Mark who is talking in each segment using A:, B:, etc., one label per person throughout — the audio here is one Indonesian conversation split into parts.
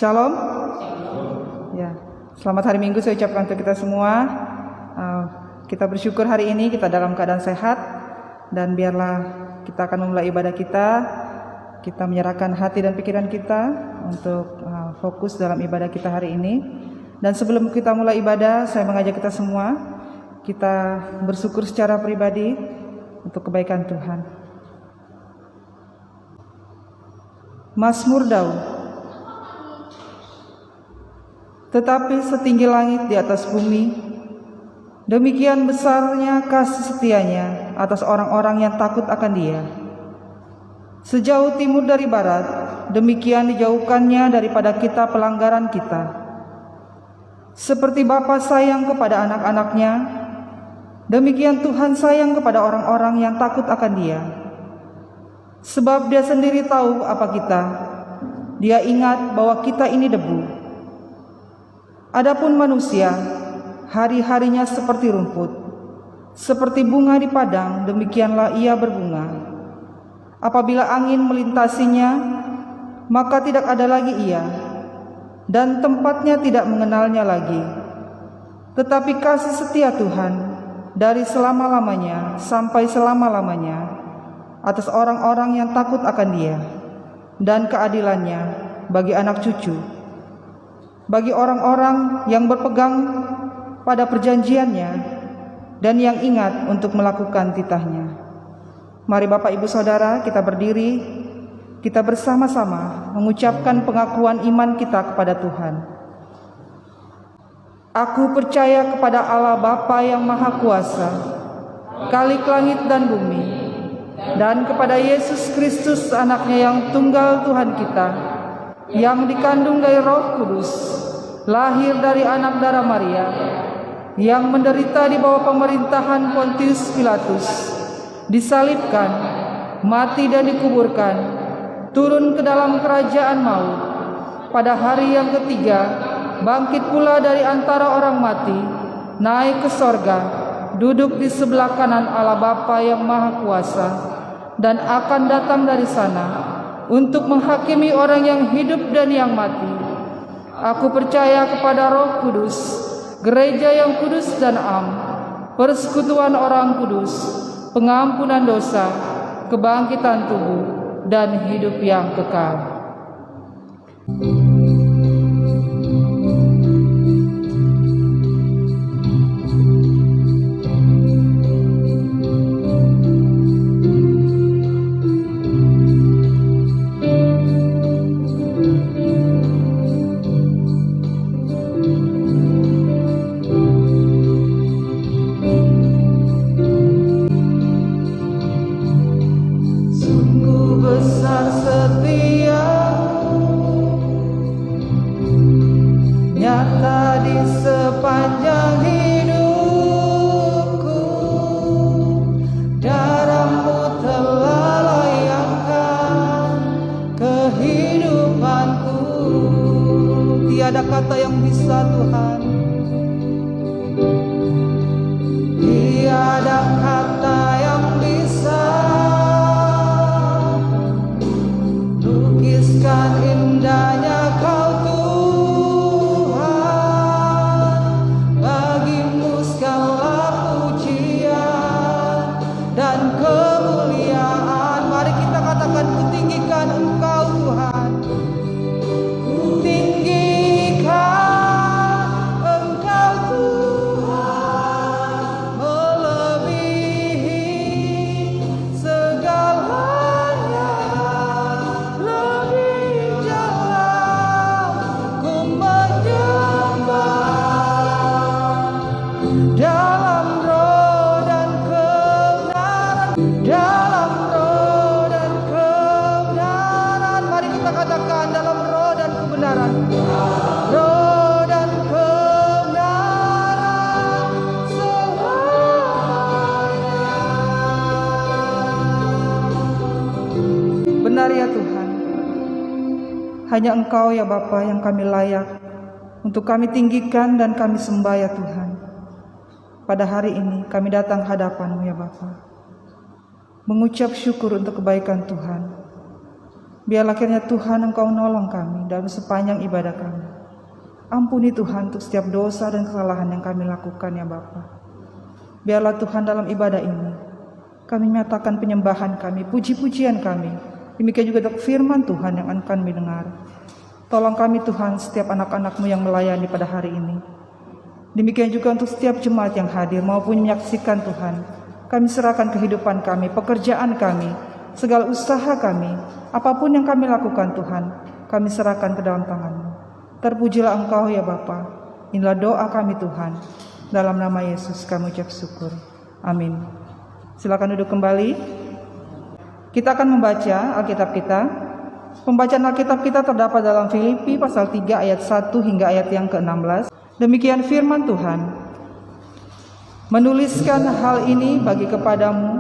A: Shalom. Ya, selamat hari Minggu saya ucapkan untuk kita semua. Kita bersyukur hari ini kita dalam keadaan sehat, dan biarlah kita akan memulai ibadah kita. Kita menyerahkan hati dan pikiran kita untuk fokus dalam ibadah kita hari ini. Dan sebelum kita mulai ibadah, saya mengajak kita semua, kita bersyukur secara pribadi untuk kebaikan Tuhan. Mazmur Daud. Tetapi setinggi langit di atas bumi, demikian besarnya kasih setianya atas orang-orang yang takut akan Dia. Sejauh timur dari barat, demikian dijauhkannya daripada kita pelanggaran kita. Seperti Bapa sayang kepada anak-anaknya, demikian Tuhan sayang kepada orang-orang yang takut akan Dia. Sebab Dia sendiri tahu apa kita. Dia ingat bahwa kita ini debu. Adapun manusia, hari-harinya seperti rumput, seperti bunga di padang, demikianlah ia berbunga. Apabila angin melintasinya, maka tidak ada lagi ia, dan tempatnya tidak mengenalnya lagi. Tetapi kasih setia Tuhan dari selama-lamanya sampai selama-lamanya atas orang-orang yang takut akan Dia, dan keadilannya bagi anak cucu, bagi orang-orang yang berpegang pada perjanjiannya dan yang ingat untuk melakukan titahnya. Mari Bapak Ibu Saudara, kita berdiri, kita bersama-sama mengucapkan pengakuan iman kita kepada Tuhan. Aku percaya kepada Allah Bapa yang Maha Kuasa, Khalik langit dan bumi, dan kepada Yesus Kristus anaknya yang tunggal Tuhan kita, yang dikandung dari Roh Kudus, lahir dari anak darah Maria, yang menderita di bawah pemerintahan Pontius Pilatus, disalibkan, mati dan dikuburkan, turun ke dalam kerajaan maut, pada hari yang ketiga bangkit pula dari antara orang mati, naik ke sorga, duduk di sebelah kanan Allah Bapa yang Maha Kuasa, dan akan datang dari sana untuk menghakimi orang yang hidup dan yang mati. Aku percaya kepada Roh Kudus, gereja yang kudus dan am, persekutuan orang kudus, pengampunan dosa, kebangkitan tubuh, dan hidup yang kekal. Tiada kata yang bisa Tuhan, tiada kata yang bisa lukiskan indahnya Kau Tuhan. Bagimu segala pujian dan kemuliaan. Mari kita katakan, kutinggikan Engkau Tuhan. Benar ya Tuhan, hanya Engkau ya Bapa yang kami layak untuk kami tinggikan dan kami sembah ya Tuhan. Pada hari ini kami datang hadapan-Mu ya Bapa, mengucap syukur untuk kebaikan Tuhan. Biarlah kiranya Tuhan Engkau menolong kami dalam sepanjang ibadah kami. Ampuni Tuhan untuk setiap dosa dan kesalahan yang kami lakukan ya Bapa. Biarlah Tuhan dalam ibadah ini kami menyatakan penyembahan kami, puji-pujian kami. Demikian juga untuk firman Tuhan yang akan kami dengar. Tolong kami Tuhan setiap anak-anak-Mu yang melayani pada hari ini. Demikian juga untuk setiap jemaat yang hadir maupun menyaksikan Tuhan. Kami serahkan kehidupan kami, pekerjaan kami, segala usaha kami, apapun yang kami lakukan Tuhan, kami serahkan ke dalam tangan-Mu. Terpujilah Engkau ya Bapa. Inilah doa kami Tuhan. Dalam nama Yesus kami ucap syukur. Amin. Silakan duduk kembali. Kita akan membaca Alkitab kita. Pembacaan Alkitab kita terdapat dalam Filipi pasal 3 ayat 1 hingga ayat yang ke-16. Demikian firman Tuhan. Menuliskan hal ini bagi kepadamu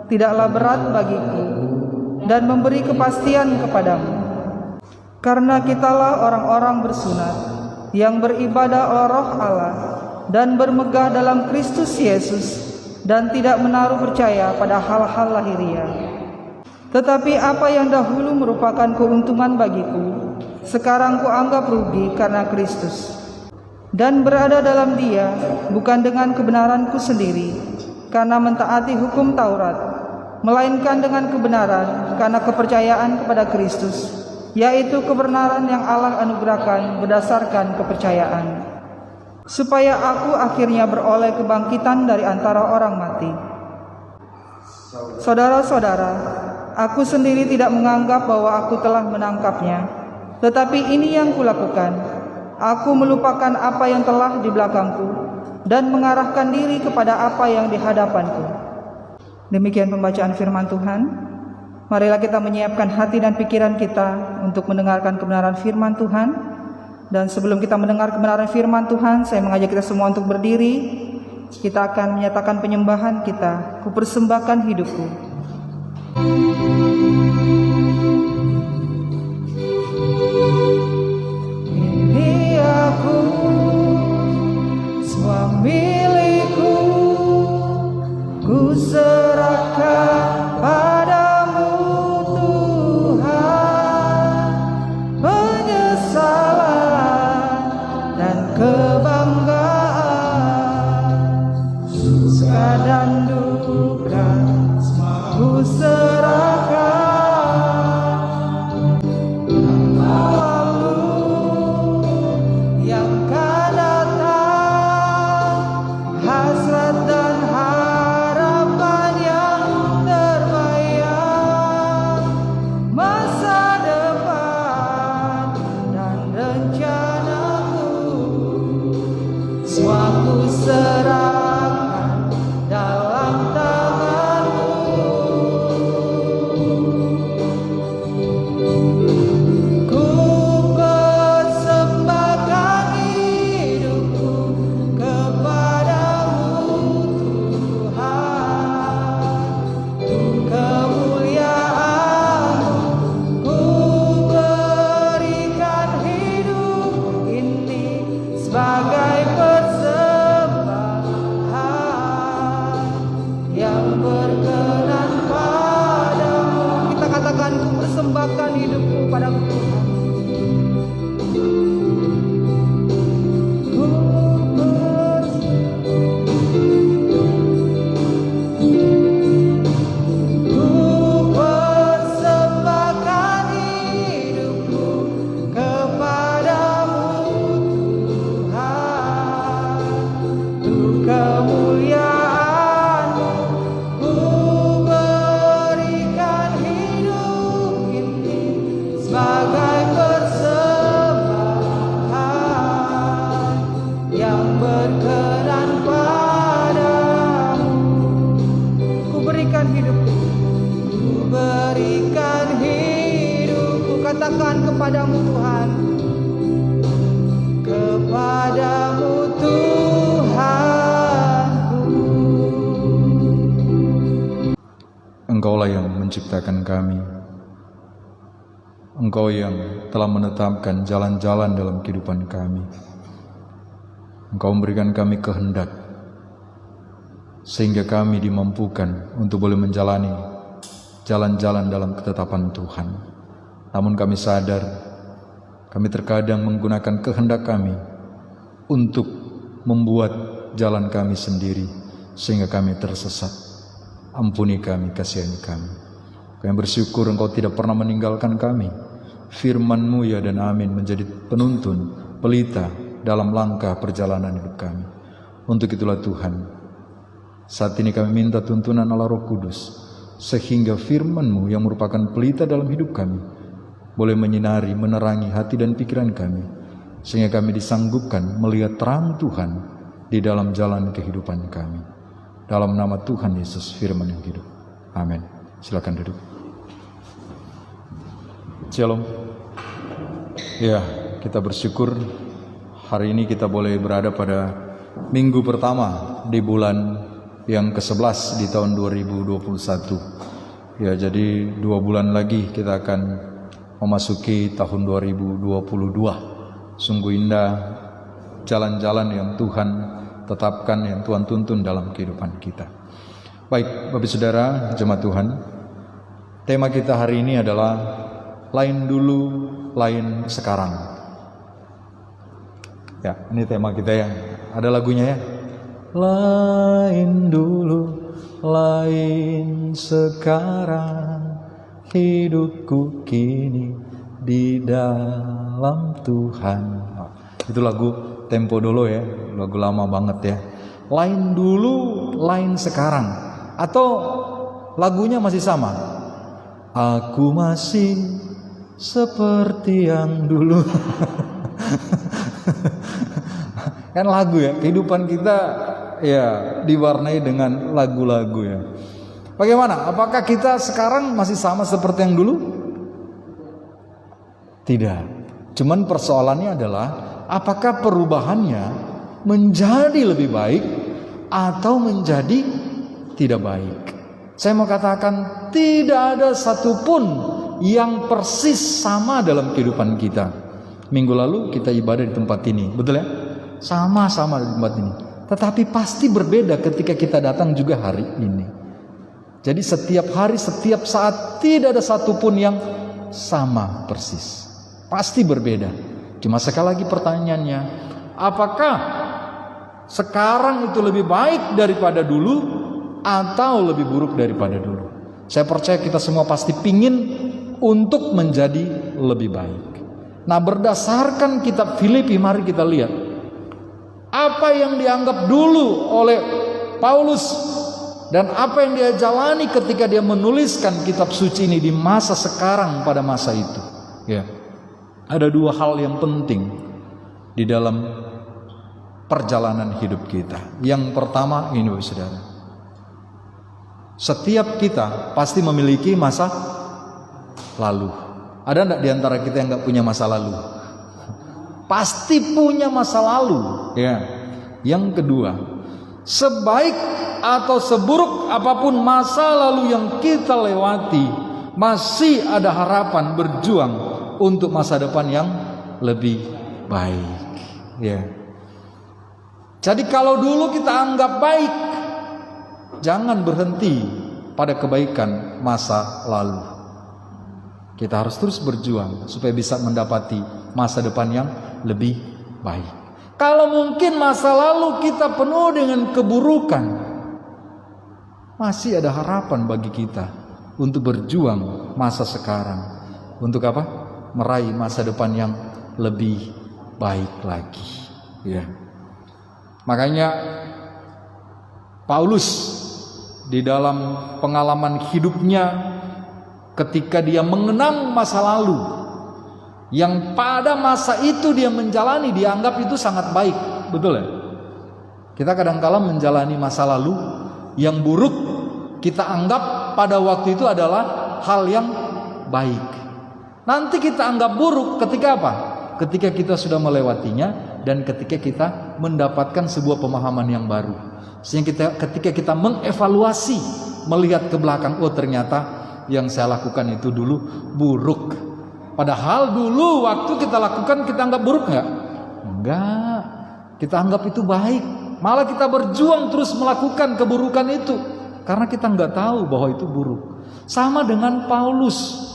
A: tidaklah berat bagiku dan memberi kepastian kepadamu. Karena kitalah orang-orang bersunat yang beribadah oleh Roh Allah dan bermegah dalam Kristus Yesus dan tidak menaruh percaya pada hal-hal lahiriah. Tetapi apa yang dahulu merupakan keuntungan bagiku, sekarang kuanggap rugi karena Kristus. Dan berada dalam Dia bukan dengan kebenaranku sendiri, karena mentaati hukum Taurat, melainkan dengan kebenaran karena kepercayaan kepada Kristus, yaitu kebenaran yang Allah anugerahkan berdasarkan kepercayaan. Supaya aku akhirnya beroleh kebangkitan dari antara orang mati. Saudara-saudara, aku sendiri tidak menganggap bahwa aku telah menangkapnya, tetapi ini yang kulakukan. Aku melupakan apa yang telah di belakangku dan mengarahkan diri kepada apa yang di hadapanku. Demikian pembacaan firman Tuhan. Marilah kita menyiapkan hati dan pikiran kita untuk mendengarkan kebenaran firman Tuhan. Dan sebelum kita mendengar kebenaran firman Tuhan, saya mengajak kita semua untuk berdiri. Kita akan menyatakan penyembahan kita. Kupersembahkan hidupku. Ini aku, semua milikku, ku serahkan padamu Tuhan. Penyesalan dan kebanggaan, suka dan duka, ku serahkan. Lalu yang akan datang, hasrat dan harapan yang terbayang, masa depan dan rencanaku, semua ku serahkan dalam tangan-Mu. Ku persembahkan hidupku kepadamu Tuhan. Untuk kemuliaan-Mu, ku berikan hidup ini sebagai persembahan yang berkenan padamu. Kita katakan, ku persembahkan hidupku padamu Tuhan. Ku persembahkan hidupku kepadamu Tuhan. Untuk kemuliaan-Mu, ku berikan hidup ini sebagai persembahan yang berkenan padamu. Ku berikan hidupku, ku berikan hidupku. Katakan kepadamu Tuhan, kepadamu Tuhanku.
B: Engkaulah yang menciptakan kami. Engkau yang telah menetapkan jalan-jalan dalam kehidupan kami. Engkau memberikan kami kehendak, sehingga kami dimampukan untuk boleh menjalani jalan-jalan dalam ketetapan Tuhan. Namun kami sadar, kami terkadang menggunakan kehendak kami untuk membuat jalan kami sendiri, sehingga kami tersesat. Ampuni kami, kasihani kami. Kami bersyukur Engkau tidak pernah meninggalkan kami. Firman-Mu ya dan amin menjadi penuntun, pelita dalam langkah perjalanan hidup kami. Untuk itulah Tuhan, saat ini kami minta tuntunan Allah Roh Kudus, sehingga firman-Mu yang merupakan pelita dalam hidup kami boleh menyinari, menerangi hati dan pikiran kami, sehingga kami disanggupkan melihat terang Tuhan di dalam jalan kehidupan kami. Dalam nama Tuhan Yesus, firman yang hidup. Amin. Silakan duduk. Shalom. Ya, kita bersyukur hari ini kita boleh berada pada minggu pertama di bulan yang ke-11 di tahun 2021. Ya, jadi 2 bulan lagi kita akan memasuki tahun 2022. Sungguh indah jalan-jalan yang Tuhan tetapkan, yang Tuhan tuntun dalam kehidupan kita. Baik, Bapak Saudara, jemaat Tuhan, tema kita hari ini adalah lain dulu, lain sekarang. Ya, ini tema kita ya. Ada lagunya ya. Lain dulu, lain sekarang, hidupku kini di dalam Tuhan. Itu lagu tempo dulu ya, lagu lama banget ya. Lain dulu, lain sekarang. Atau lagunya masih sama. Aku masih seperti yang dulu. Kan lagu ya, kehidupan kita ya diwarnai dengan lagu-lagu ya. Bagaimana? Apakah kita sekarang masih sama seperti yang dulu? Tidak. Cuman persoalannya adalah apakah perubahannya menjadi lebih baik atau menjadi tidak baik? Saya mau katakan tidak ada satupun yang persis sama dalam kehidupan kita. Minggu lalu kita ibadah di tempat ini, betul ya? Sama-sama di tempat ini. Tetapi pasti berbeda ketika kita datang juga hari ini. Jadi setiap hari, setiap saat tidak ada satupun yang sama persis. Pasti berbeda. Cuma sekali lagi pertanyaannya, apakah sekarang itu lebih baik daripada dulu atau lebih buruk daripada dulu? Saya percaya kita semua pasti pingin untuk menjadi lebih baik. Nah, berdasarkan kitab Filipi, mari kita lihat apa yang dianggap dulu oleh Paulus dan apa yang dia jalani ketika dia menuliskan kitab suci ini di masa sekarang pada masa itu. Ya, ada 2 hal yang penting di dalam perjalanan hidup kita. Yang pertama ini, Bapak Saudara, setiap kita pasti memiliki masa lalu. Ada enggak di antara kita yang enggak punya masa lalu? Pasti punya masa lalu, ya. Yang kedua, sebaik atau seburuk apapun masa lalu yang kita lewati, masih ada harapan berjuang untuk masa depan yang lebih baik, ya. Jadi kalau dulu kita anggap baik, jangan berhenti pada kebaikan masa lalu. Kita harus terus berjuang supaya bisa mendapati masa depan yang lebih baik. Kalau mungkin masa lalu kita penuh dengan keburukan, masih ada harapan bagi kita untuk berjuang masa sekarang. Untuk apa? Meraih masa depan yang lebih baik lagi. Ya. Makanya Paulus di dalam pengalaman hidupnya, ketika dia mengenang masa lalu yang pada masa itu dia menjalani, dianggap itu sangat baik, betul ya? Kita kadang-kala menjalani masa lalu yang buruk, kita anggap pada waktu itu adalah hal yang baik. Nanti kita anggap buruk ketika apa? Ketika kita sudah melewatinya dan ketika kita mendapatkan sebuah pemahaman yang baru. Sehingga ketika kita mengevaluasi, melihat ke belakang, oh ternyata yang saya lakukan itu dulu buruk. Padahal dulu waktu kita lakukan kita anggap buruk nggak? Enggak. Kita anggap itu baik. Malah kita berjuang terus melakukan keburukan itu karena kita nggak tahu bahwa itu buruk. Sama dengan Paulus.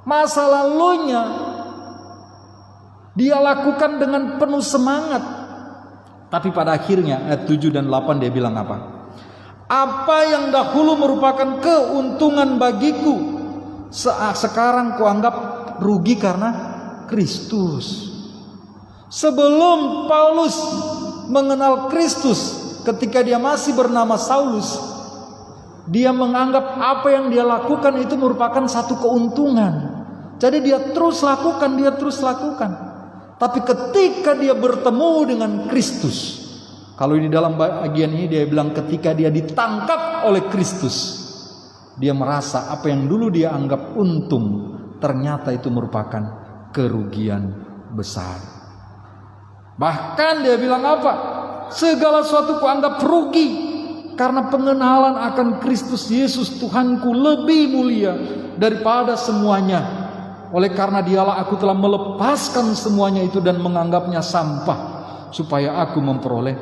B: Masa lalunya dia lakukan dengan penuh semangat. Tapi pada akhirnya ayat 7 dan 8 dia bilang apa? Apa yang dahulu merupakan keuntungan bagiku, sekarang kuanggap rugi karena Kristus. Sebelum Paulus mengenal Kristus, ketika dia masih bernama Saulus, dia menganggap apa yang dia lakukan itu merupakan satu keuntungan. Jadi dia terus lakukan. Tapi ketika dia bertemu dengan Kristus, kalau di dalam bagian ini dia bilang ketika dia ditangkap oleh Kristus, dia merasa apa yang dulu dia anggap untung, ternyata itu merupakan kerugian besar. Bahkan dia bilang apa? Segala sesuatu kuanggap rugi karena pengenalan akan Kristus Yesus Tuhanku lebih mulia daripada semuanya. Oleh karena dialah aku telah melepaskan semuanya itu dan menganggapnya sampah, supaya aku memperoleh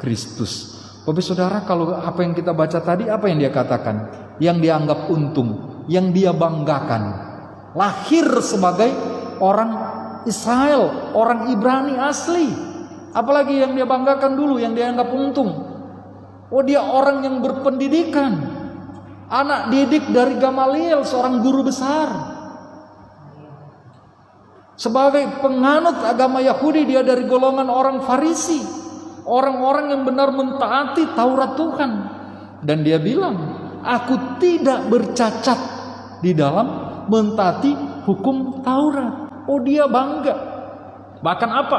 B: Kristus. Bapak saudara, kalau apa yang kita baca tadi, apa yang dia katakan? Yang dianggap untung, yang dia banggakan. Lahir sebagai orang Israel, orang Ibrani asli. Apalagi yang dia banggakan dulu, yang dia anggap untung. Oh, dia orang yang berpendidikan, anak didik dari Gamaliel, seorang guru besar. Sebagai penganut agama Yahudi, dia dari golongan orang Farisi, orang-orang yang benar mentaati Taurat Tuhan. Dan dia bilang, aku tidak bercacat di dalam mentaati hukum Taurat. Oh, dia bangga. Bahkan apa?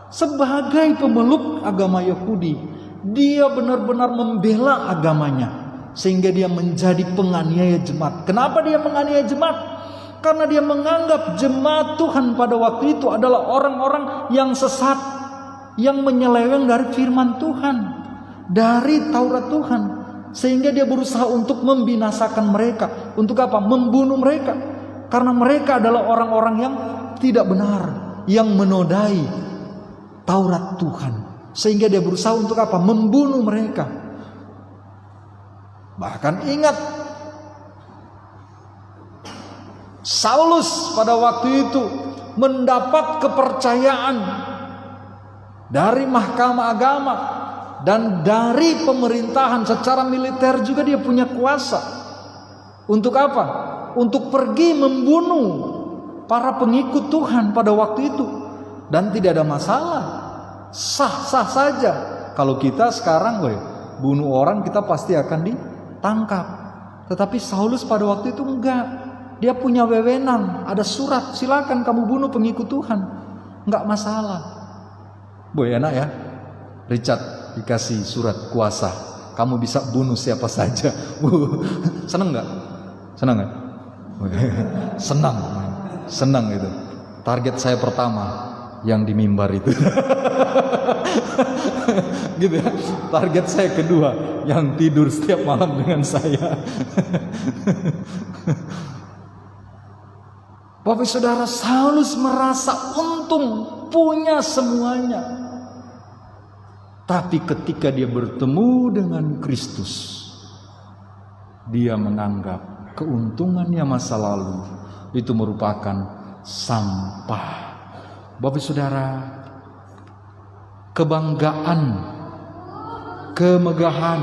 B: Sebagai pemeluk agama Yahudi, dia benar-benar membela agamanya, sehingga dia menjadi penganiaya jemaat. Kenapa dia menganiaya jemaat? Karena dia menganggap jemaat Tuhan pada waktu itu adalah orang-orang yang sesat, yang menyeleweng dari firman Tuhan, dari Taurat Tuhan. Sehingga dia berusaha untuk membinasakan mereka. Untuk apa? Membunuh mereka. Karena mereka adalah orang-orang yang tidak benar, yang menodai Taurat Tuhan. Sehingga dia berusaha untuk apa? Membunuh mereka. Bahkan ingat, Saulus pada waktu itu mendapat kepercayaan dari mahkamah agama dan dari pemerintahan secara militer juga. Dia punya kuasa untuk apa? Untuk pergi membunuh para pengikut Tuhan pada waktu itu. Dan tidak ada masalah, sah-sah saja. Kalau kita sekarang bunuh orang, kita pasti akan ditangkap. Tetapi Saulus pada waktu itu enggak. Dia punya wewenang, ada surat, silakan kamu bunuh pengikut Tuhan, nggak masalah. Boy, enak ya, Richard dikasih surat kuasa, kamu bisa bunuh siapa saja. Seneng nggak? Senang nggak? Senang itu. Target saya pertama yang di mimbar itu. Gitu ya. Target saya kedua yang tidur setiap malam dengan saya. Bapak saudara, Saulus merasa untung, punya semuanya. Tapi ketika dia bertemu dengan Kristus, dia menganggap keuntungannya masa lalu itu merupakan sampah. Bapak saudara, kebanggaan, kemegahan,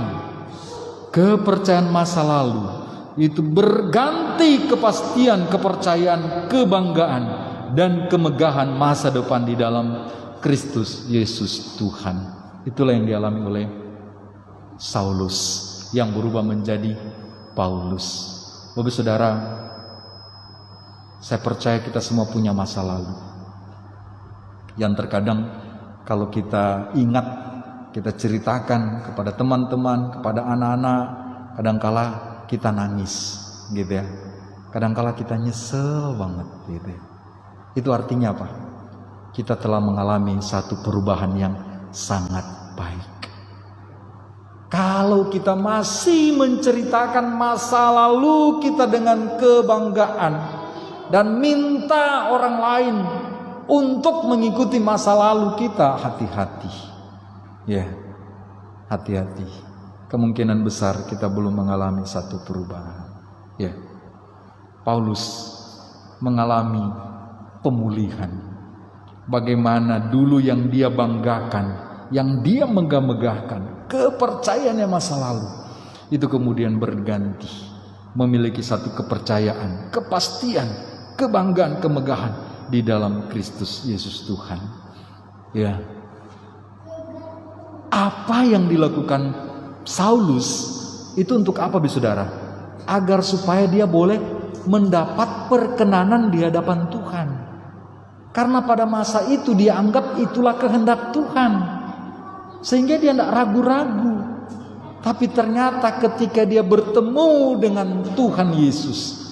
B: kepercayaan masa lalu itu berganti kepastian, kepercayaan, kebanggaan, dan kemegahan masa depan di dalam Kristus Yesus Tuhan. Itulah yang dialami oleh Saulus yang berubah menjadi Paulus. Bapak saudara, saya percaya kita semua punya masa lalu yang terkadang kalau kita ingat, kita ceritakan kepada teman-teman, kepada anak-anak, kadangkala kita nangis, gitu ya. Kadangkala kita nyesel banget, gitu ya. Itu artinya apa? Kita telah mengalami satu perubahan yang sangat baik. Kalau kita masih menceritakan masa lalu kita dengan kebanggaan dan minta orang lain untuk mengikuti masa lalu kita, hati-hati. Ya, hati-hati. Kemungkinan besar kita belum mengalami satu perubahan. Ya, Paulus mengalami pemulihan. Bagaimana dulu yang dia banggakan, yang dia megah-megahkan, kepercayaannya masa lalu, itu kemudian berganti memiliki satu kepercayaan, kepastian, kebanggaan, kemegahan di dalam Kristus Yesus Tuhan. Ya, apa yang dilakukan Saulus itu untuk apa, saudara? Agar supaya dia boleh mendapat perkenanan di hadapan Tuhan. Karena pada masa itu dia anggap itulah kehendak Tuhan, sehingga dia tidak ragu-ragu. Tapi ternyata ketika dia bertemu dengan Tuhan Yesus,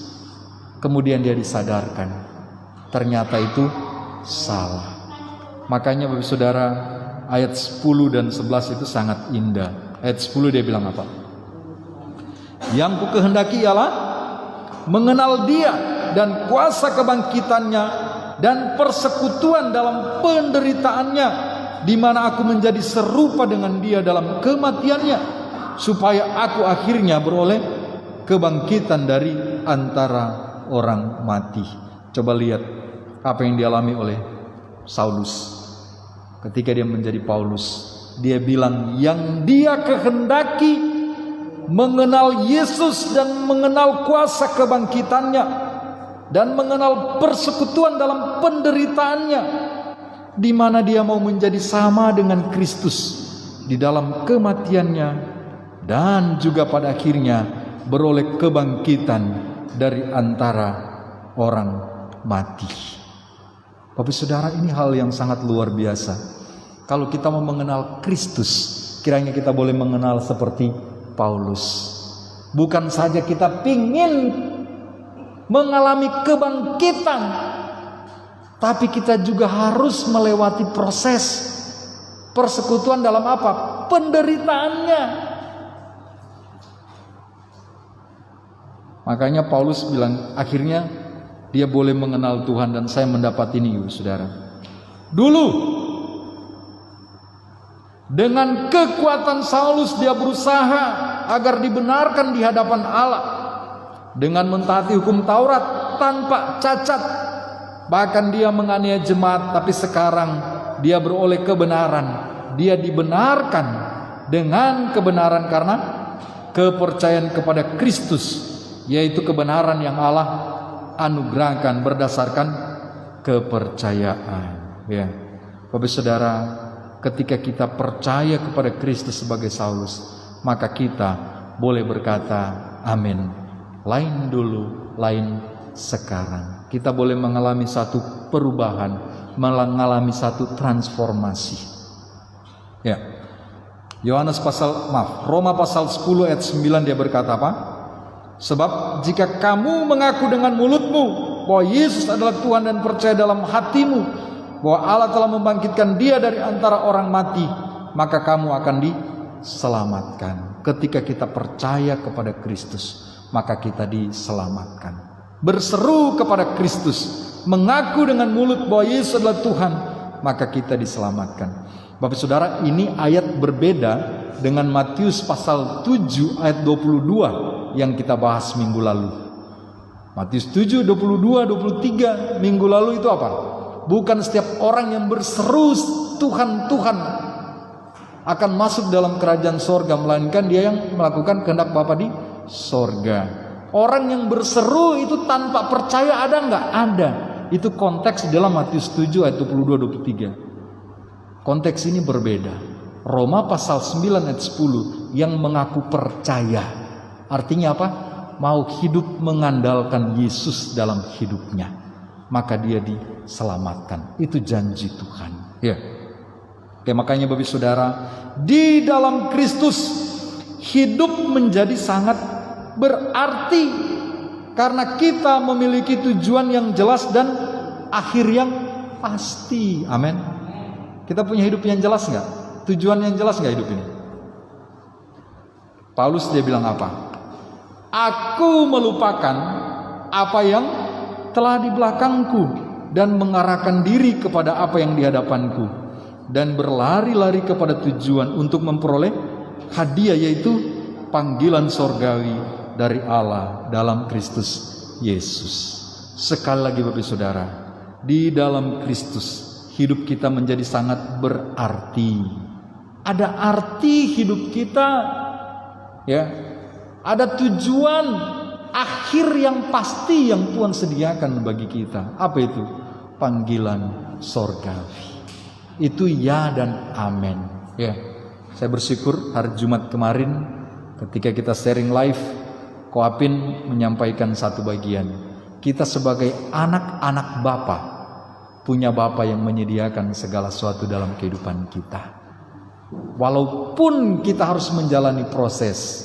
B: kemudian dia disadarkan, ternyata itu salah. Makanya Bapak Saudara, ayat 10 dan 11 itu sangat indah. Ayat 10 dia bilang apa? Yang ku kehendaki ialah mengenal dia dan kuasa kebangkitannya dan persekutuan dalam penderitaannya, di mana aku menjadi serupa dengan dia dalam kematiannya, supaya aku akhirnya beroleh kebangkitan dari antara orang mati. Coba lihat apa yang dialami oleh Saulus ketika dia menjadi Paulus. Dia bilang yang dia kehendaki mengenal Yesus dan mengenal kuasa kebangkitannya dan mengenal persekutuan dalam penderitaannya, di mana dia mau menjadi sama dengan Kristus di dalam kematiannya dan juga pada akhirnya beroleh kebangkitan dari antara orang mati. Bapak Saudara, ini hal yang sangat luar biasa. Kalau kita mau mengenal Kristus, kiranya kita boleh mengenal seperti Paulus. Bukan saja kita pingin mengalami kebangkitan, tapi kita juga harus melewati proses persekutuan dalam apa? Penderitaannya. Makanya Paulus bilang akhirnya dia boleh mengenal Tuhan, dan saya mendapat ini, saudara. Dulu dengan kekuatan Saulus dia berusaha agar dibenarkan di hadapan Allah dengan mentaati hukum Taurat tanpa cacat. Bahkan dia menganiaya jemaat, tapi sekarang dia beroleh kebenaran. Dia dibenarkan dengan kebenaran karena kepercayaan kepada Kristus, yaitu kebenaran yang Allah anugerahkan berdasarkan kepercayaan. Ya, Bapak Saudara, ketika kita percaya kepada Kristus sebagai Saulus, maka kita boleh berkata amin. Lain dulu, lain sekarang. Kita boleh mengalami satu perubahan, mengalami satu transformasi. Ya. Roma pasal 10 ayat 9 dia berkata apa? Sebab jika kamu mengaku dengan mulutmu bahwa Yesus adalah Tuhan dan percaya dalam hatimu bahwa Allah telah membangkitkan dia dari antara orang mati, maka kamu akan diselamatkan. Ketika kita percaya kepada Kristus, maka kita diselamatkan. Berseru kepada Kristus, mengaku dengan mulut bahwa Yesus adalah Tuhan, maka kita diselamatkan. Bapak Saudara, ini ayat berbeda dengan Matius pasal 7 ayat 22 yang kita bahas minggu lalu. Matius 7, 22, 23 minggu lalu itu apa? Bukan setiap orang yang berseru Tuhan, Tuhan akan masuk dalam kerajaan sorga, melainkan dia yang melakukan kehendak Bapa di sorga. Orang yang berseru itu tanpa percaya ada enggak? Ada. Itu konteks dalam Matius 7 ayat 22, 23. Konteks ini berbeda. Roma pasal 9 ayat 10 yang mengaku percaya. Artinya apa? Mau hidup mengandalkan Yesus dalam hidupnya, maka dia diselamatkan. Itu janji Tuhan. Ya. Oke, makanya Bapak Saudara, di dalam Kristus hidup menjadi sangat berarti karena kita memiliki tujuan yang jelas dan akhir yang pasti. Amin. Kita punya hidup yang jelas nggak? Tujuan yang jelas nggak hidup ini? Paulus dia bilang apa? Aku melupakan apa yang telah di belakangku dan mengarahkan diri kepada apa yang di hadapanku dan berlari-lari kepada tujuan untuk memperoleh hadiah, yaitu panggilan sorgawi dari Allah dalam Kristus Yesus. sekali lagi Bapak Saudara, di dalam Kristus hidup kita menjadi sangat berarti. Ada arti hidup kita, ya. Ada tujuan akhir yang pasti yang Tuhan sediakan bagi kita. Apa itu? Panggilan sorgawi. Itu ya dan amin. Ya, saya bersyukur hari Jumat kemarin ketika kita sharing live, Koapin menyampaikan satu bagian. Kita sebagai anak-anak Bapa punya Bapa yang menyediakan segala sesuatu dalam kehidupan kita. Walaupun kita harus menjalani proses,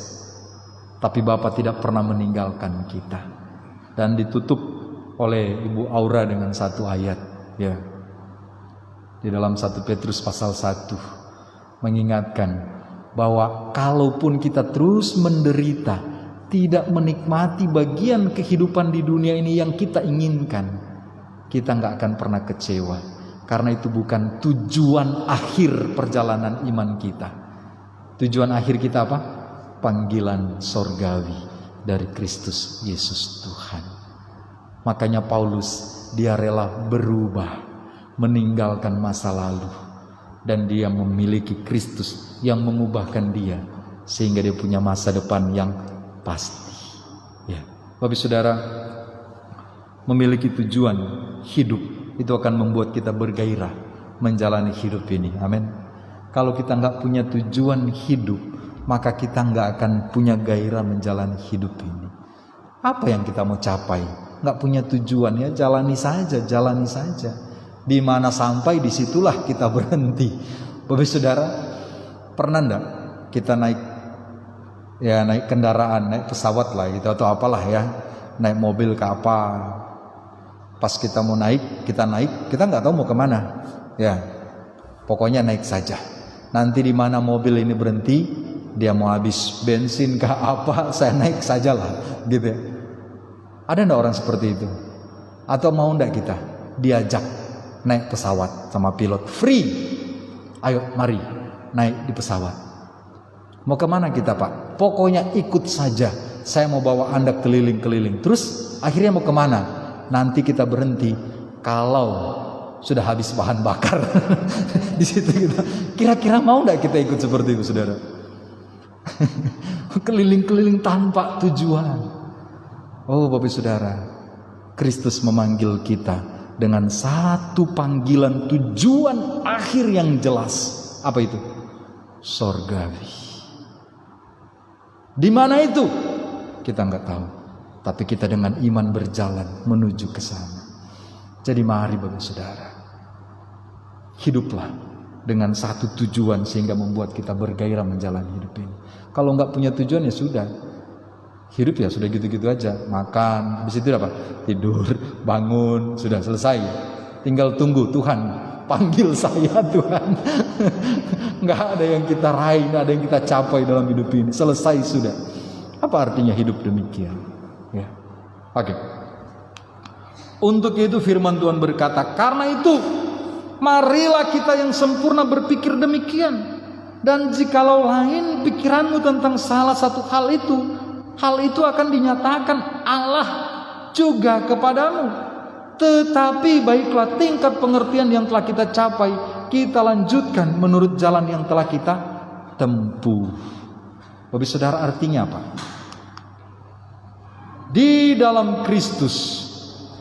B: tapi Bapa tidak pernah meninggalkan kita. Dan ditutup oleh Ibu Aura dengan satu ayat, ya. Di dalam 1 Petrus pasal 1 mengingatkan bahwa kalaupun kita terus menderita, tidak menikmati bagian kehidupan di dunia ini yang kita inginkan, kita nggak akan pernah kecewa. Karena itu bukan tujuan akhir perjalanan iman kita. Tujuan akhir kita apa? Panggilan sorgawi dari Kristus Yesus Tuhan. Makanya Paulus, dia rela berubah, meninggalkan masa lalu, dan dia memiliki Kristus yang mengubahkan dia sehingga dia punya masa depan yang pasti. Ya, Bapak Saudara, memiliki tujuan hidup itu akan membuat kita bergairah menjalani hidup ini. Amin. Kalau kita nggak punya tujuan hidup, maka kita nggak akan punya gairah menjalani hidup ini. Apa yang kita mau capai? Nggak punya tujuan, ya jalani saja, jalani saja. Di mana sampai disitulah kita berhenti. Bapak Saudara, pernah enggak kita naik kendaraan, naik pesawat lah gitu atau apalah ya, naik mobil ke apa? Pas kita mau naik, kita nggak tahu mau kemana, ya. Pokoknya naik saja. Nanti di mana mobil ini berhenti, dia mau habis bensin ke apa, saya naik sajalah, gitu ya. Ada enggak orang seperti itu? Atau mau enggak kita diajak naik pesawat sama pilot free? Ayo, mari naik di pesawat. Mau kemana kita, Pak? Pokoknya ikut saja. Saya mau bawa Anda keliling-keliling. Terus akhirnya mau kemana? Nanti kita berhenti kalau sudah habis bahan bakar. Di situ kita kira-kira mau enggak kita ikut seperti itu, Saudara? Keliling-keliling tanpa tujuan. Oh, Bapak Saudara, Kristus memanggil kita dengan satu panggilan tujuan akhir yang jelas. Apa itu? Sorgawi. Di mana itu? Kita nggak tahu. Tapi kita dengan iman berjalan menuju ke sana. Jadi mari Bapak Saudara, hiduplah dengan satu tujuan sehingga membuat kita bergairah menjalani hidup ini. Kalau nggak punya tujuan ya sudah, hidup ya sudah gitu-gitu aja. Makan, habis itu apa? Tidur, bangun, sudah selesai. Tinggal tunggu Tuhan panggil saya, Tuhan. Nggak ada yang kita raih, nggak ada yang kita capai dalam hidup ini. Selesai sudah. Apa artinya hidup demikian? Ya. Oke. Untuk itu firman Tuhan berkata, karena itu marilah kita yang sempurna berpikir demikian. Dan jikalau lain pikiranmu tentang salah satu hal itu akan dinyatakan Allah juga kepadamu. Tetapi baiklah tingkat pengertian yang telah kita capai, kita lanjutkan menurut jalan yang telah kita tempuh. Bapak Saudara, artinya apa? Di dalam Kristus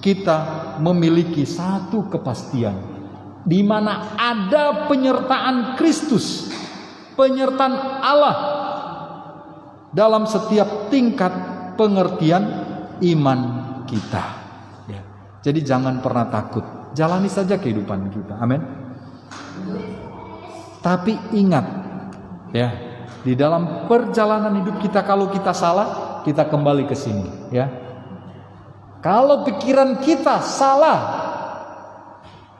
B: kita memiliki satu kepastian, di mana ada penyertaan Kristus, penyertaan Allah dalam setiap tingkat pengertian iman kita. Ya. Jadi jangan pernah takut, jalani saja kehidupan kita. Amin. Tapi ingat, ya, di dalam perjalanan hidup kita kalau kita salah, kita kembali ke sini, ya. Kalau pikiran kita salah,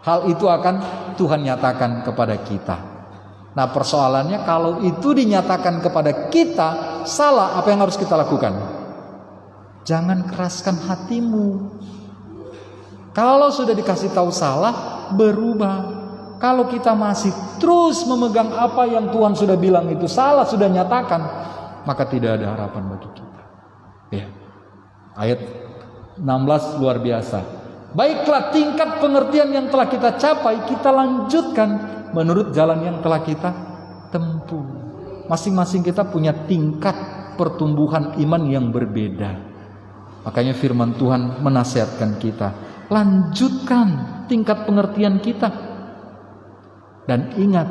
B: hal itu akan Tuhan nyatakan kepada kita. Nah, persoalannya kalau itu dinyatakan kepada kita salah, apa yang harus kita lakukan? Jangan keraskan hatimu. Kalau sudah dikasih tahu salah, berubah. Kalau kita masih terus memegang apa yang Tuhan sudah bilang itu salah, sudah nyatakan, maka tidak ada harapan bagi kita. Ya. Ayat 16 luar biasa. Baiklah, tingkat pengertian yang telah kita capai, kita lanjutkan menurut jalan yang telah kita tempuh. Masing-masing kita punya tingkat pertumbuhan iman yang berbeda. Makanya firman Tuhan menasihatkan kita, lanjutkan tingkat pengertian kita. Dan ingat,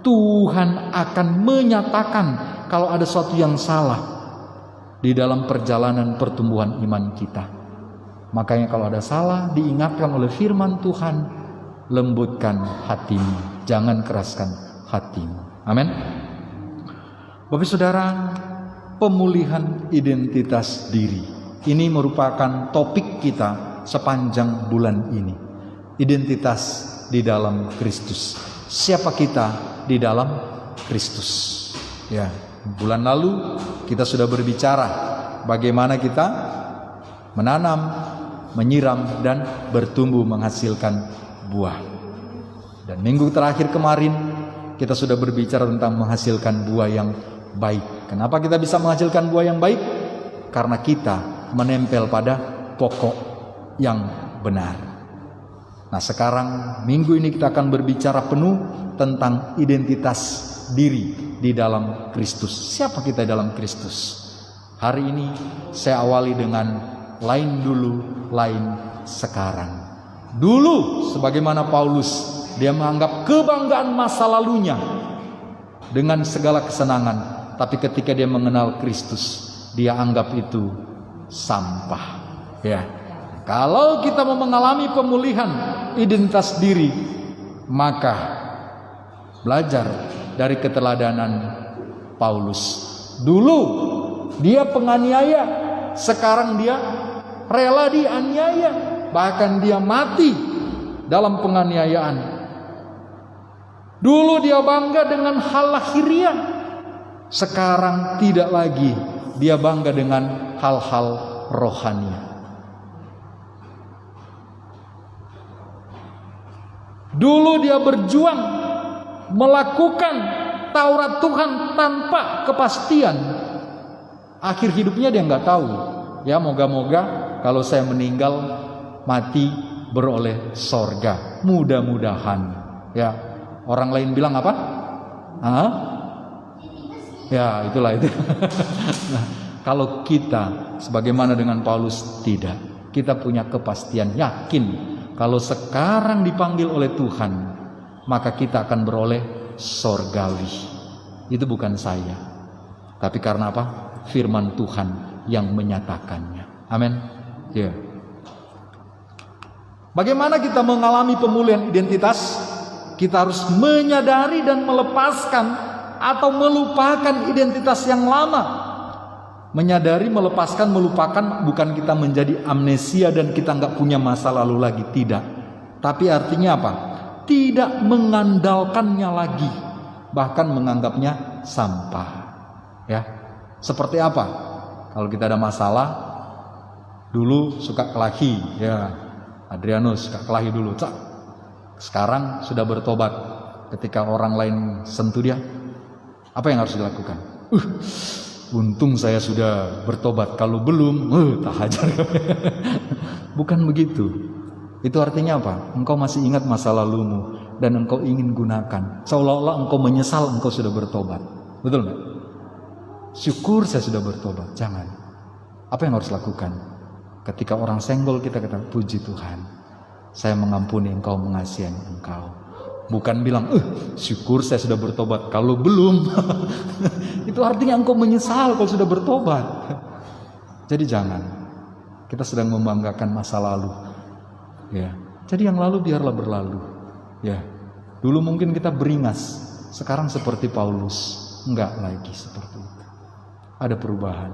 B: Tuhan akan menyatakan kalau ada sesuatu yang salah di dalam perjalanan pertumbuhan iman kita. Makanya kalau ada salah, diingatkan oleh firman Tuhan, lembutkan hatimu, jangan keraskan hatimu. Amin. Bapak Saudara, pemulihan identitas diri. Ini merupakan topik kita sepanjang bulan ini. Identitas di dalam Kristus. Siapa kita di dalam Kristus? Ya, bulan lalu kita sudah berbicara bagaimana kita menanam, menyiram, dan bertumbuh menghasilkan buah. Dan minggu terakhir kemarin kita sudah berbicara tentang menghasilkan buah yang baik. Kenapa kita bisa menghasilkan buah yang baik? Karena kita menempel pada pokok yang benar. Nah, sekarang minggu ini kita akan berbicara penuh tentang identitas diri di dalam Kristus. Siapa kita dalam Kristus? Hari ini saya awali dengan lain dulu, lain sekarang. Dulu sebagaimana Paulus, dia menganggap kebanggaan masa lalunya dengan segala kesenangan, tapi ketika dia mengenal Kristus, dia anggap itu sampah. Ya. Kalau kita mau mengalami pemulihan identitas diri, maka belajar dari keteladanan Paulus. Dulu dia penganiaya, sekarang dia rela dianiaya, bahkan dia mati dalam penganiayaan. Dulu dia bangga dengan hal lahiriah, sekarang tidak lagi. Dia bangga dengan hal-hal rohani. Dulu dia berjuang melakukan Taurat Tuhan tanpa kepastian. Akhir hidupnya dia nggak tahu. Ya, moga-moga kalau saya meninggal mati beroleh sorga. Mudah-mudahan. Ya, orang lain bilang apa? Hah? Ya, itulah itu. Nah, kalau kita sebagaimana dengan Paulus, tidak. Kita punya kepastian, yakin kalau sekarang dipanggil oleh Tuhan, maka kita akan beroleh sorgawi. Itu bukan saya, tapi karena apa? Firman Tuhan yang menyatakannya. Amin. Ya. Bagaimana kita mengalami pemulihan identitas? Kita harus menyadari dan melepaskan atau melupakan identitas yang lama. Menyadari, melepaskan, melupakan bukan kita menjadi amnesia dan kita nggak punya masa lalu lagi, tidak. Tapi artinya apa? Tidak mengandalkannya lagi, bahkan menganggapnya sampah. Ya, seperti apa? Kalau kita ada masalah, dulu suka kelahi, ya, Adrianus suka kelahi dulu, cak. Sekarang sudah bertobat. Ketika orang lain sentuh dia, apa yang harus dilakukan? Untung saya sudah bertobat. Kalau belum, tak hajar. Bukan begitu. Itu artinya apa? Engkau masih ingat masa lalumu dan engkau ingin gunakan. Seolah-olah engkau menyesal engkau sudah bertobat. Betul nggak? Syukur saya sudah bertobat. Jangan. Apa yang harus lakukan? Ketika orang senggol kita kata, puji Tuhan, saya mengampuni engkau, mengasihi engkau. Bukan bilang, syukur saya sudah bertobat. Kalau belum, itu artinya engkau menyesal kalau sudah bertobat. Jadi jangan. Kita sedang membanggakan masa lalu. Ya. Jadi yang lalu biarlah berlalu. Ya. Dulu mungkin kita beringas, sekarang seperti Paulus, enggak lagi seperti itu. Ada perubahan,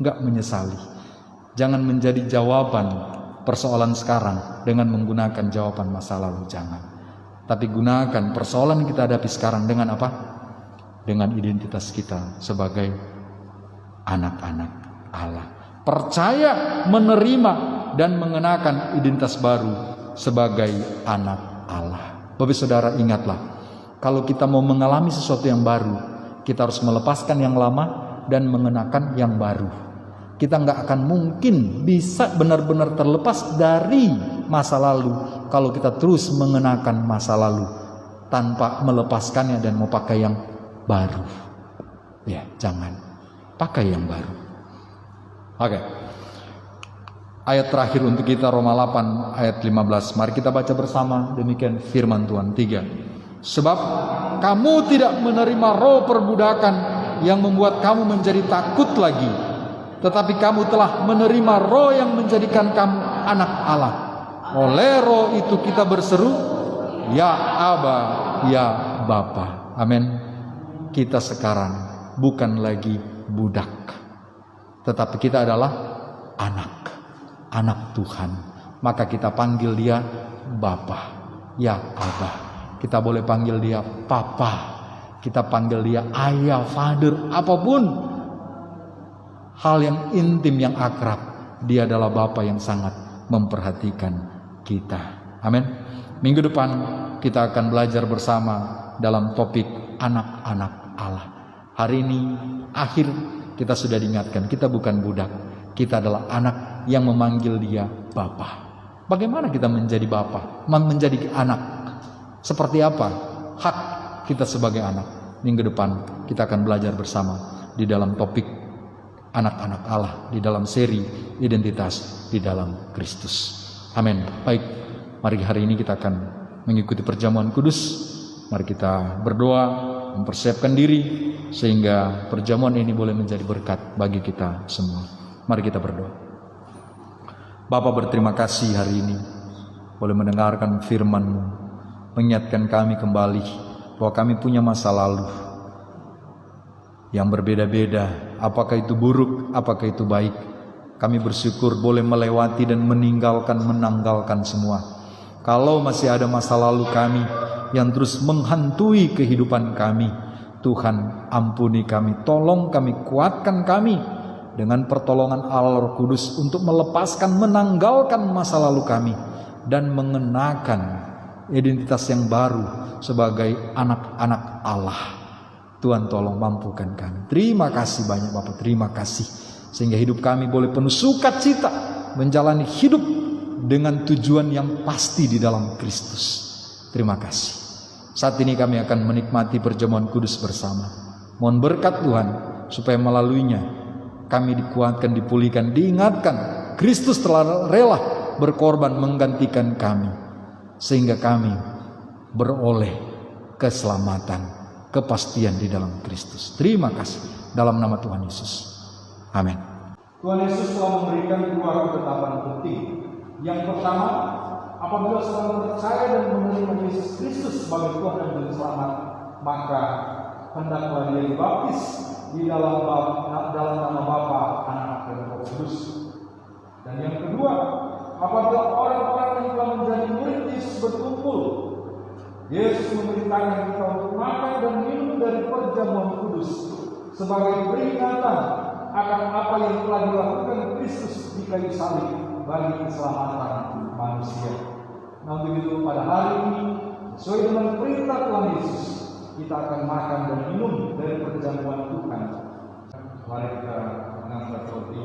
B: enggak menyesali. Jangan menjadi jawaban persoalan sekarang dengan menggunakan jawaban masa lalu, jangan. Tapi gunakan persoalan yang kita hadapi sekarang dengan apa? Dengan identitas kita sebagai anak-anak Allah. Percaya, menerima, dan mengenakan identitas baru sebagai anak Allah. Bapak Saudara, ingatlah, kalau kita mau mengalami sesuatu yang baru, kita harus melepaskan yang lama dan mengenakan yang baru. Kita nggak akan mungkin bisa benar-benar terlepas dari masa lalu kalau kita terus mengenakan masa lalu tanpa melepaskannya dan mau pakai yang baru. Ya, jangan. Pakai yang baru. Oke. Ayat terakhir untuk kita Roma 8 ayat 15. Mari kita baca bersama, demikian firman Tuhan. 3. Sebab kamu tidak menerima roh perbudakan yang membuat kamu menjadi takut lagi, tetapi kamu telah menerima roh yang menjadikan kamu anak Allah. Oleh roh itu kita berseru, ya Aba, ya Bapa. Amin. Kita sekarang bukan lagi budak, tetapi kita adalah anak Tuhan. Maka kita panggil dia Bapa, ya Aba. Kita boleh panggil dia Papa, kita panggil dia Ayah, Father, apapun hal yang intim, yang akrab, dia adalah Bapa yang sangat memperhatikan kita. Amin. Minggu depan kita akan belajar bersama dalam topik anak-anak Allah. Hari ini akhir kita sudah diingatkan, kita bukan budak, kita adalah anak yang memanggil dia Bapa. Bagaimana kita menjadi Bapa, menjadi anak? Seperti apa hak kita sebagai anak? Minggu depan kita akan belajar bersama di dalam topik anak-anak Allah, di dalam seri identitas di dalam Kristus. Amin. Baik, mari hari ini kita akan mengikuti perjamuan kudus. Mari kita berdoa, mempersiapkan diri sehingga perjamuan ini boleh menjadi berkat bagi kita semua. Mari kita berdoa. Bapa, berterima kasih hari ini boleh mendengarkan firman-Mu, mengingatkan kami kembali bahwa kami punya masa lalu yang berbeda-beda, apakah itu buruk, apakah itu baik. Kami bersyukur boleh melewati dan menanggalkan semua. Kalau masih ada masa lalu kami yang terus menghantui kehidupan kami, Tuhan ampuni kami, tolong kami, kuatkan kami dengan pertolongan Allah Roh Kudus untuk melepaskan, menanggalkan masa lalu kami dan mengenakan identitas yang baru sebagai anak-anak Allah. Tuhan tolong mampukan kami. Terima kasih banyak Bapak, terima kasih. Sehingga hidup kami boleh penuh sukacita menjalani hidup dengan tujuan yang pasti di dalam Kristus. Terima kasih. Saat ini kami akan menikmati perjamuan kudus bersama. Mohon berkat Tuhan supaya melaluinya kami dikuatkan, dipulihkan, diingatkan Kristus telah rela berkorban menggantikan kami, sehingga kami beroleh keselamatan, kepastian di dalam Kristus. Terima kasih dalam nama Tuhan Yesus. Amin. Tuhan Yesus telah memberikan dua ketetapan penting. Yang pertama, apabila seorang percaya dan menerima Yesus Kristus sebagai Tuhan dan Juru Selamat, maka hendaklah dia dibaptis di dalam nama Bapa, Anak, dan Roh Kudus. Dan yang kedua, apabila orang-orang yang telah menjadi murid Yesus berkumpul, Yesus memerintahkan kita untuk makan dan minum dari perjamuan kudus sebagai peringatan akan apa yang telah dilakukan Kristus di kayu salib bagi keselamatan manusia. Nah, begitu pada hari ini, sesuai dengan perintah Tuhan Yesus, kita akan makan dan minum dari perjamuan Tuhan. Mari kita mengangkat roti.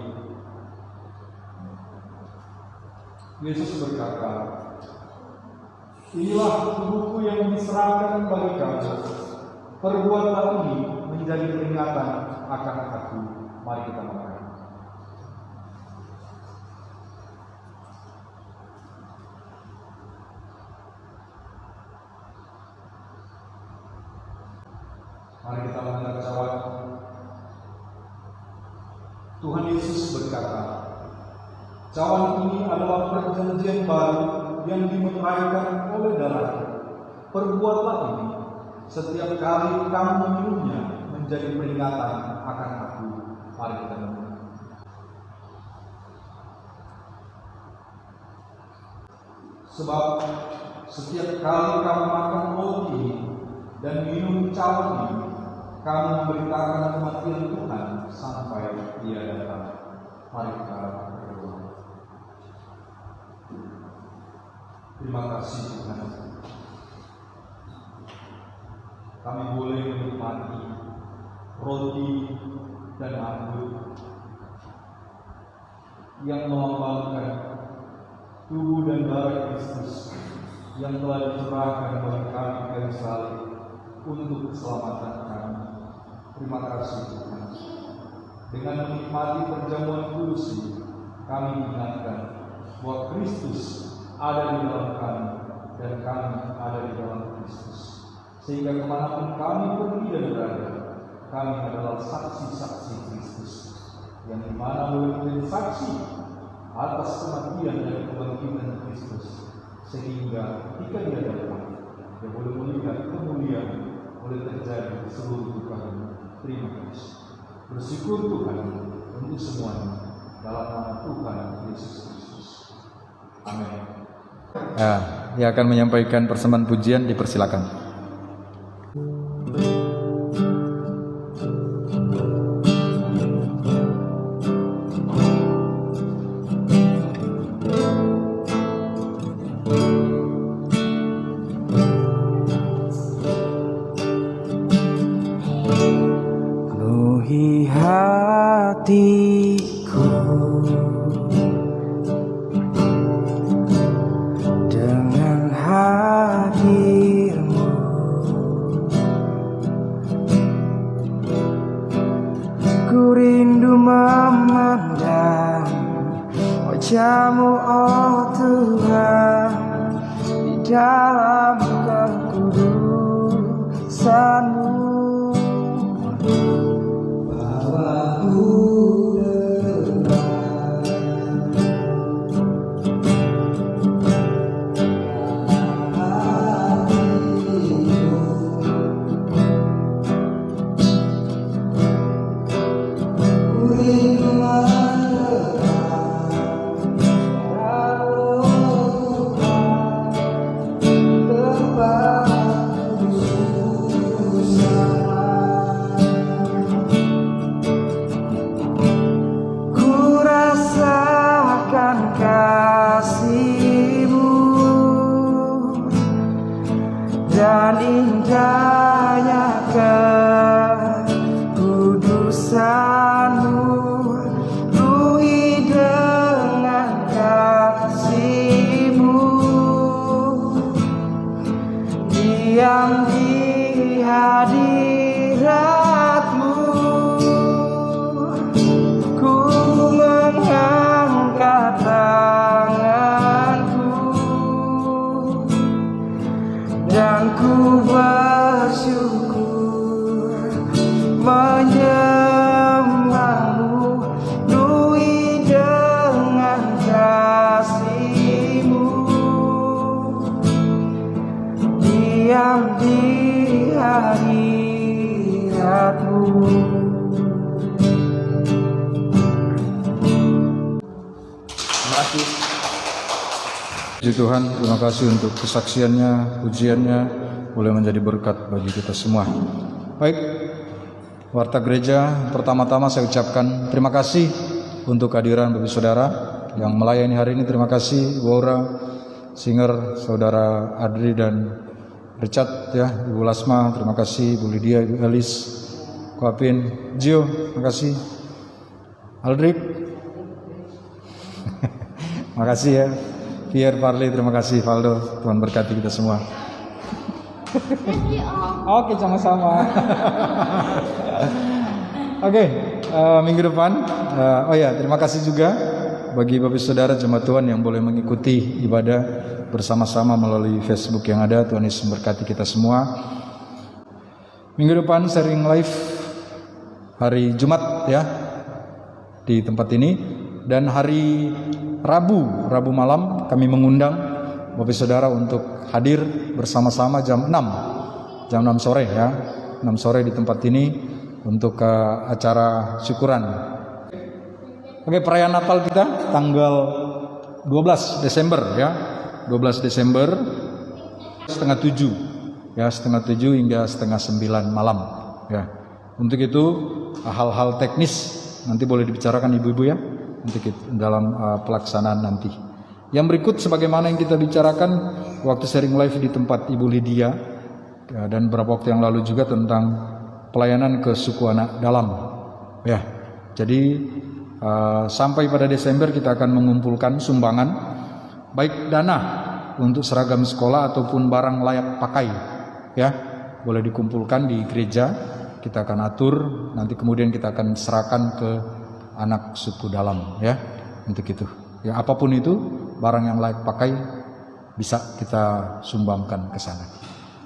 B: Yesus berkata, inilah tubuhku yang diserahkan bagi kamu. Perbuatlah ini menjadi peringatan akan aku. Mari kita makan. Mari kita mengangkat cawan. Tuhan Yesus berkata, cawan ini adalah perjanjian baru yang dimeteraikan oleh darah. Perbuatlah ini setiap kali kamu meminumnya menjadi peringatan akan aku. Mari kita minum. Sebab setiap kali kamu makan roti ini dan minum cawan ini, kamu memberitakan kematian Tuhan sampai Dia datang. Mari kita berdoa. Terima kasih Tuhan, kami boleh menikmati roti dan anggur yang melambangkan tubuh dan darah Kristus yang telah dicurahkan oleh kami dari salib untuk keselamatan kami. Terima kasih Tuhan. Dengan menikmati perjamuan kudus ini, kami ingatkan bahwa Kristus ada di dalam kami dan kami ada di dalam Kristus. Sehingga kemanapun kami pergi dan berada, kami adalah saksi-saksi Kristus, yang dimana boleh menjadi saksi atas kematian dan kebangkitan Kristus, sehingga ketika Dia datang, Dia boleh melihat kemuliaan boleh terjadi di seluruh dunia. Terima kasih. Bersyukur Tuhan untuk semuanya dalam nama Tuhan Yesus Kristus. Amin. Dia akan menyampaikan persembahan pujian, dipersilakan.
C: Penuhi hatiku dengan hadir-Mu, ku rindu memandang wajah-Mu, oh Tuhan, di dalam kekudusan-Mu. Dan indahnya kekudusan-Mu, penuhi dengan kasih-Mu, diam di hadirat-Mu, ku mengangkat tanganku dan ku bersyukur menyembah-Mu, penuhi dengan kasih-Mu, diam di hadirat-Mu.
B: Terima kasih. Puji Tuhan, terima kasih untuk kesaksiannya, pujiannya, boleh menjadi berkat bagi kita semua. Baik, warta gereja, pertama-tama saya ucapkan terima kasih untuk kehadiran Bapak Saudara yang melayani hari ini. Terima kasih Ibu Aura, Singer, Saudara Adri dan Richard, ya, Ibu Lasma, terima kasih, Ibu Lydia, Ibu Elis, Koapin, Gio, terima kasih, Aldrik, terima kasih ya. Pierre, Parley, terima kasih. Valdo, Tuhan berkati kita semua. Oke, sama-sama. Oke, minggu depan. Terima kasih juga bagi Bapak Saudara jemaat Tuhan yang boleh mengikuti ibadah bersama-sama melalui Facebook yang ada. Tuhan Yesus memberkati kita semua. Minggu depan sharing live hari Jumat ya di tempat ini, dan hari Rabu malam kami mengundang Bapak Saudara untuk hadir bersama-sama jam 6 sore ya, 6 sore di tempat ini untuk acara syukuran. Oke, perayaan Natal kita tanggal 12 Desember ya, 12 Desember setengah 7 hingga setengah 9 malam ya. Untuk itu hal-hal teknis nanti boleh dibicarakan ibu-ibu ya, nanti dalam pelaksanaan nanti. Yang berikut sebagaimana yang kita bicarakan waktu sharing live di tempat Ibu Lydia ya, dan beberapa waktu yang lalu juga tentang pelayanan ke suku anak dalam ya. Jadi Sampai pada Desember kita akan mengumpulkan sumbangan, baik dana untuk seragam sekolah ataupun barang layak pakai, ya, boleh dikumpulkan di gereja. Kita akan atur, nanti kemudian kita akan serahkan ke anak suku dalam, ya, untuk itu. Ya, apapun itu, barang yang layak pakai bisa kita sumbangkan ke sana.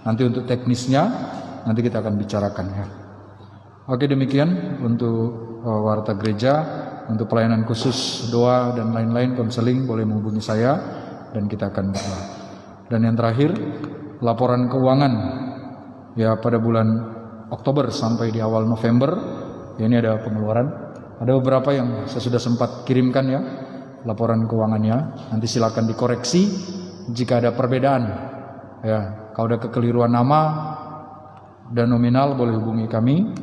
B: Nanti untuk teknisnya nanti kita akan bicarakan, ya. Oke, demikian untuk warta gereja. Untuk pelayanan khusus, doa dan lain-lain, konseling, boleh menghubungi saya dan kita akan berdoa. Dan yang terakhir, laporan keuangan, ya, pada bulan Oktober sampai di awal November, ya, ini ada pengeluaran. Ada beberapa yang saya sudah sempat kirimkan, ya, laporan keuangannya. Nanti silakan dikoreksi jika ada perbedaan, ya. Kalau ada kekeliruan nama dan nominal, boleh hubungi kami.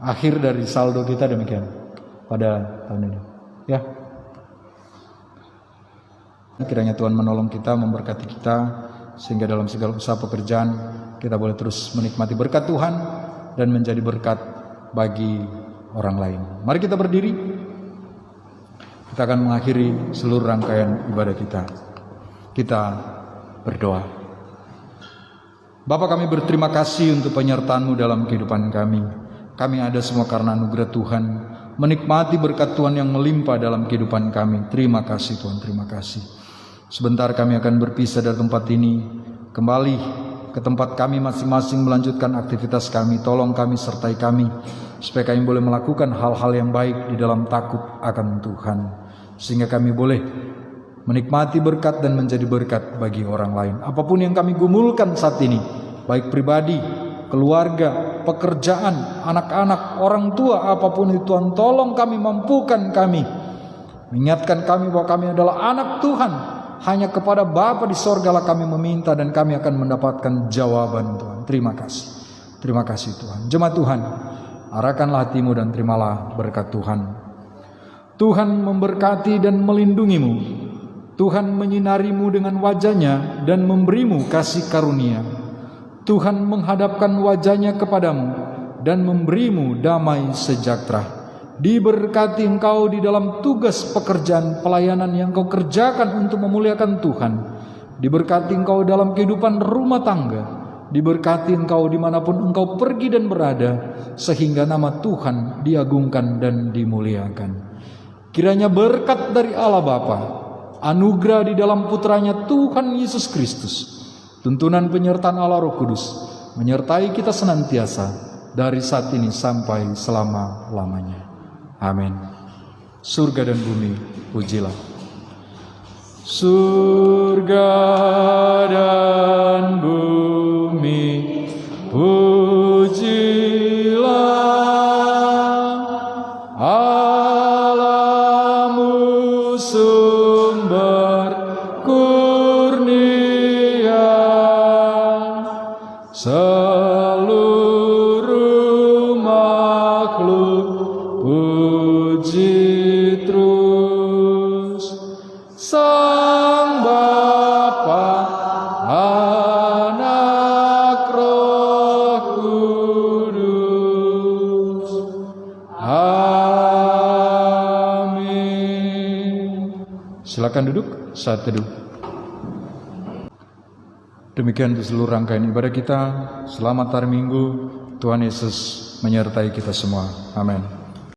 B: Akhir dari saldo kita demikian pada tahun ini, ya. Kiranya Tuhan menolong kita, memberkati kita, sehingga dalam segala usaha pekerjaan kita boleh terus menikmati berkat Tuhan dan menjadi berkat bagi orang lain. Mari kita berdiri. Kita akan mengakhiri seluruh rangkaian ibadah kita. Kita berdoa. Bapa, kami berterima kasih untuk penyertaan-Mu dalam kehidupan kami. Kami ada semua karena anugerah Tuhan, menikmati berkat Tuhan yang melimpah dalam kehidupan kami. Terima kasih Tuhan, terima kasih. Sebentar kami akan berpisah dari tempat ini, kembali ke tempat kami masing-masing melanjutkan aktivitas kami. Tolong kami, sertai kami, supaya kami boleh melakukan hal-hal yang baik di dalam takut akan Tuhan, sehingga kami boleh menikmati berkat dan menjadi berkat bagi orang lain. Apapun yang kami gumulkan saat ini, baik pribadi, keluarga, pekerjaan, anak-anak, orang tua, apapun itu Tuhan, tolong kami, mampukan kami, mengingatkan kami bahwa kami adalah anak Tuhan. Hanya kepada Bapa di sorga lah kami meminta, dan kami akan mendapatkan jawaban Tuhan. Terima kasih, terima kasih Tuhan. Jemaat Tuhan, arahkanlah hatimu dan terimalah berkat Tuhan. Tuhan memberkati dan melindungimu. Tuhan menyinarimu dengan wajahnya dan memberimu kasih karunia. Tuhan menghadapkan wajahnya kepadamu dan memberimu damai sejahtera. Diberkati engkau di dalam tugas pekerjaan pelayanan yang kau kerjakan untuk memuliakan Tuhan. Diberkati engkau dalam kehidupan rumah tangga. Diberkati engkau dimanapun engkau pergi dan berada, sehingga nama Tuhan diagungkan dan dimuliakan. Kiranya berkat dari Allah Bapa, anugerah di dalam putranya Tuhan Yesus Kristus, tuntunan penyertaan Allah Roh Kudus menyertai kita senantiasa dari saat ini sampai selama-lamanya. Amin. Surga dan bumi pujilah. Surga dan bumi pujilah, Allahmu sumber kurnia. Seluruh makhluk puji terus Sang Bapa, Anak, Roh Kudus. Amin. Silakan duduk saat teduh. Demikian untuk seluruh rangkaian ibadah kita. Selamat hari Minggu. Tuhan Yesus menyertai kita semua. Amin.